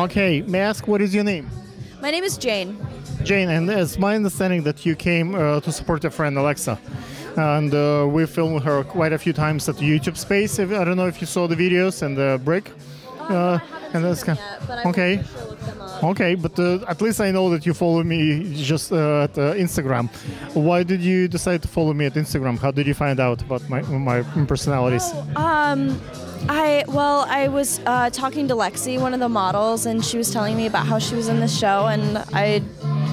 Okay, may I ask what is your name? My name is Jane. Jane, and it's my understanding that you came to support your friend Alexa. And we filmed her quite a few times at the YouTube space. I don't know if you saw the videos and the brick. I haven't seen them yet, but I okay. will for sure look them up. Okay, but at least I know that you follow me just at Instagram. Why did you decide to follow me at Instagram? How did you find out about my personalities? I was talking to Lexi, one of the models, and she was telling me about how she was in the show, and I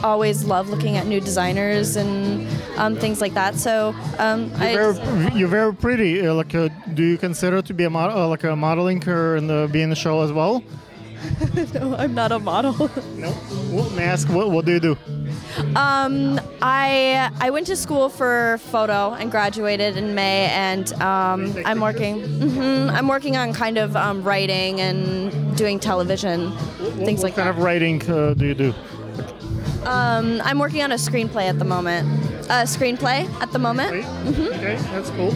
always love looking at new designers and things like that. So you're very pretty. Do you consider to be a modeling and be in the show as well? No, I'm not a model. No. Well, may I ask what do you do? I went to school for photo and graduated in May, and I'm working. I'm working on kind of writing and doing television, things like that. What kind of writing do you do? I'm working on a screenplay at the moment. Okay, that's cool.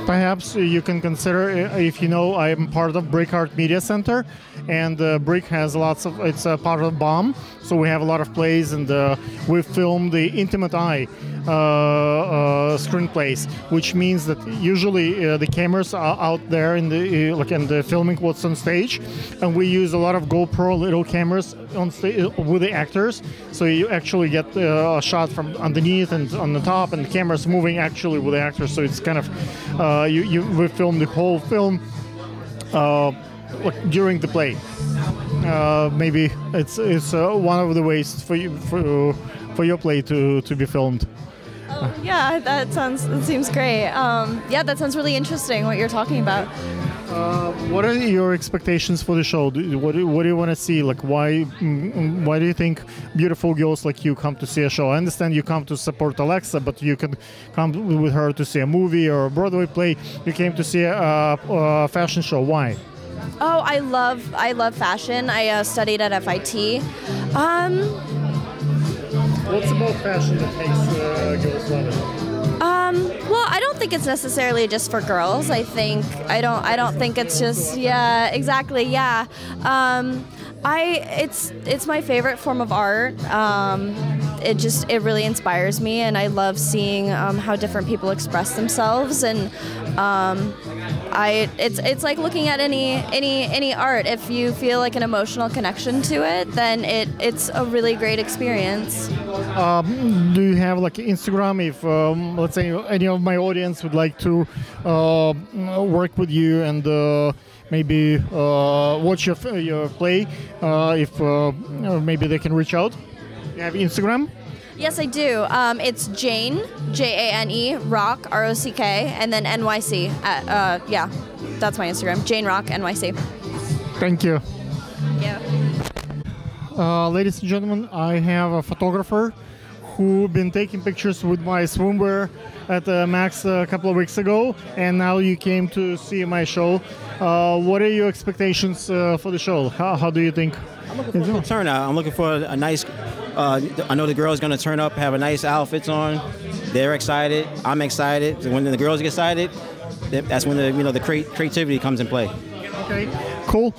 Perhaps you can consider, if you know, I'm part of Brick Art Media Center, and Brick has lots of, it's a part of BOM, so we have a lot of plays, and we film the Intimate Eye screenplays, which means that usually the cameras are out there in the filming what's on stage, and we use a lot of GoPro little cameras on stage with the actors, so you actually get a shot from underneath and on the top, and the camera's moving actually with the actors, so it's kind of we filmed the whole film during the play. Maybe it's one of the ways for your play to be filmed. Yeah, that seems great. Yeah, that sounds really interesting what you're talking about. What are your expectations for the show? What do you want to see? Like, why do you think beautiful girls like you come to see a show? I understand you come to support Alexa, but you can come with her to see a movie or a Broadway play. You came to see a fashion show. Why? Oh, I love fashion. I studied at FIT. What's about fashion that makes girls love it? Well, I don't think it's necessarily just for girls. I don't think it's just, yeah, exactly, yeah. It's my favorite form of art. It really inspires me, and I love seeing how different people express themselves, and it's like looking at any art. If you feel like an emotional connection to it, then it's a really great experience. Do you have like Instagram? If let's say any of my audience would like to work with you and maybe watch your play, if maybe they can reach out. You have Instagram? Yes, I do. It's Jane, Jane, Rock, ROCK, and then NYC. Yeah, that's my Instagram, Jane Rock NYC. Thank you. Thank you. Ladies and gentlemen, I have a photographer who been taking pictures with my swimwear at Max a couple of weeks ago, and now you came to see my show. What are your expectations for the show? How do you think? I'm looking for a turnout. I'm looking for a nice. I know the girls going to turn up, have a nice outfits on. They're excited. I'm excited. When the girls get excited, that's when the creativity comes in play. Okay, cool.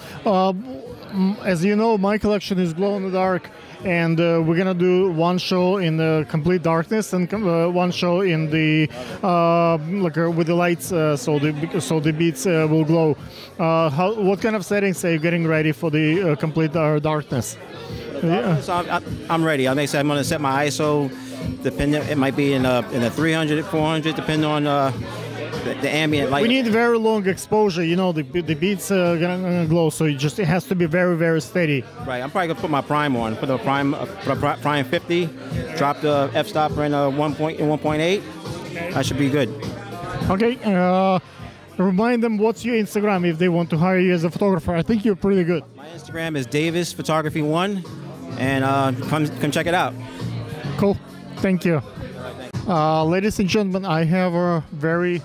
As you know, my collection is glow in the dark, and we're gonna do one show in the complete darkness and one show in the with the lights, so the beads will glow. What kind of settings are you getting ready for the complete darkness? Yeah. So I'm ready. I'm going to set my ISO. Depending, it might be in a 300, 400, depending on the ambient light. We need very long exposure. You know, the beads gonna glow, so it has to be very, very steady. Right. I'm probably gonna put my prime on. Put a prime 50. Drop the f-stopper in 1.8. Okay. That should be good. Okay. Remind them what's your Instagram if they want to hire you as a photographer. I think you're pretty good. My Instagram is Davis Photography 1, and come check it out. Cool. Thank you. Ladies and gentlemen, I have a very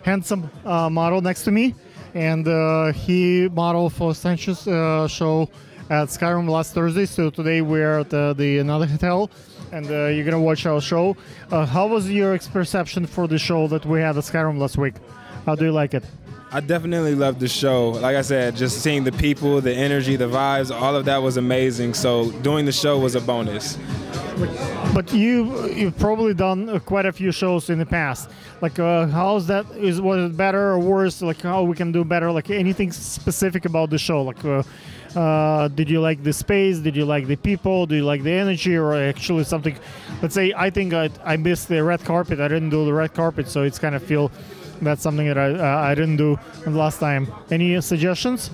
handsome model next to me, and he modeled for Sanchez show at Skyrim last Thursday. So today we're at another hotel, and you're gonna watch our show. How was your perception for the show that we had at Skyrim last week? How do you like it? I definitely loved the show. Like I said, just seeing the people, the energy, the vibes, all of that was amazing. So doing the show was a bonus. But you've probably done quite a few shows in the past. Like, how's that? Was it better or worse? Like, how we can do better? Like, anything specific about the show? Like, did you like the space? Did you like the people? Do you like the energy? Or actually something? Let's say I think I missed the red carpet. I didn't do the red carpet, so it's kind of feel that's something that I didn't do the last time. Any suggestions?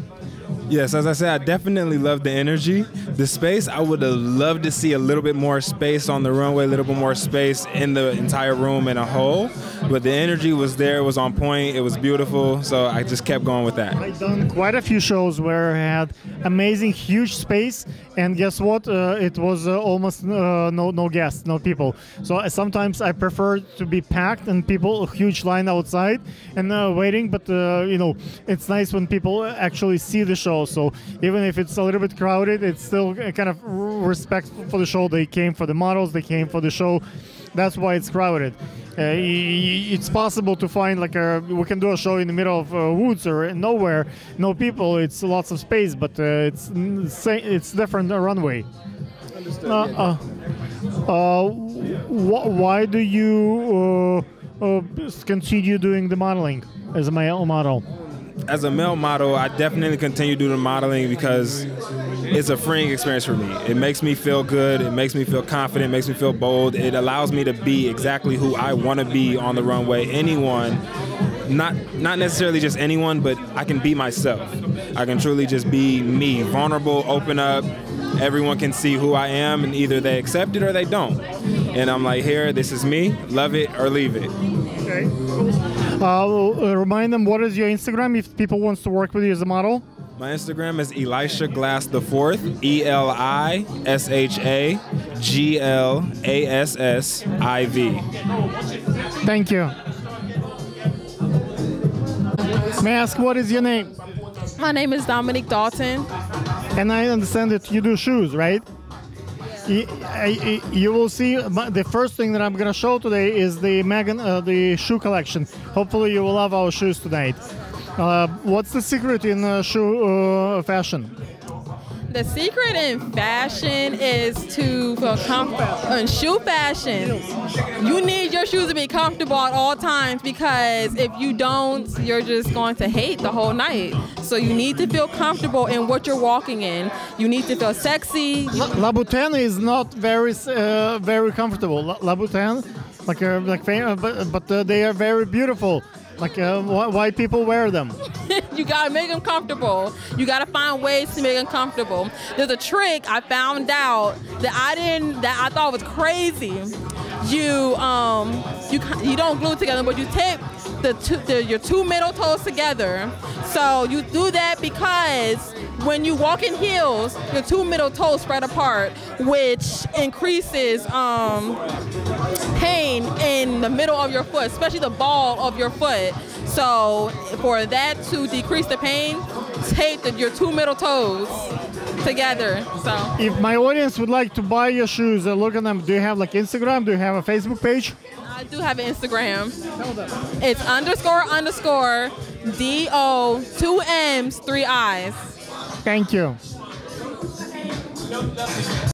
Yes, as I said, I definitely love the energy. The space, I would have loved to see a little bit more space on the runway, a little bit more space in the entire room in a whole. But the energy was there, it was on point, it was beautiful, so I just kept going with that. I've done quite a few shows where I had amazing, huge space, and guess what? It was almost no guests, no people. So sometimes I prefer to be packed and people, a huge line outside and waiting, but you know, it's nice when people actually see the show. So even if it's a little bit crowded, it's still kind of respect for the show. They came for the models, they came for the show. That's why it's crowded. It's possible to find like we can do a show in the middle of woods or nowhere, no people. It's lots of space, but it's different runway. Understood. Why do you continue doing the modeling as a male model? As a male model, I definitely continue doing the modeling because it's a freeing experience for me. It makes me feel good, it makes me feel confident, it makes me feel bold. It allows me to be exactly who I want to be on the runway. Anyone, not necessarily just anyone, but I can be myself. I can truly just be me, vulnerable, open up. Everyone can see who I am, and either they accept it or they don't. And I'm like, here, this is me, love it or leave it. Okay. Remind them, what is your Instagram if people wants to work with you as a model? My Instagram is Elisha Glass IV, ELISHAGLASSIV. Thank you. May I ask, what is your name? My name is Dominique Dalton. And I understand that you do shoes, right? You will see the first thing that I'm going to show today is the the shoe collection. Hopefully you will love our shoes tonight. What's the secret in shoe fashion? The secret in fashion is to feel comfortable. In shoe fashion, you need your shoes to be comfortable at all times, because if you don't, you're just going to hate the whole night. So you need to feel comfortable in what you're walking in. You need to feel sexy. Louboutin is not very comfortable. Louboutin, but they are very beautiful. Like why people wear them? You gotta make them comfortable. You gotta find ways to make them comfortable. There's a trick I found out that I thought was crazy. You don't glue together, but you tape your two middle toes together. So you do that because when you walk in heels, your two middle toes spread apart, which increases pain in the middle of your foot, especially the ball of your foot. So for that to decrease the pain, tape your two middle toes together. So if my audience would like to buy your shoes and look at them, do you have like Instagram? Do you have a Facebook page? I do have an Instagram. It's __ DO 2 M's 3 I's. Thank you.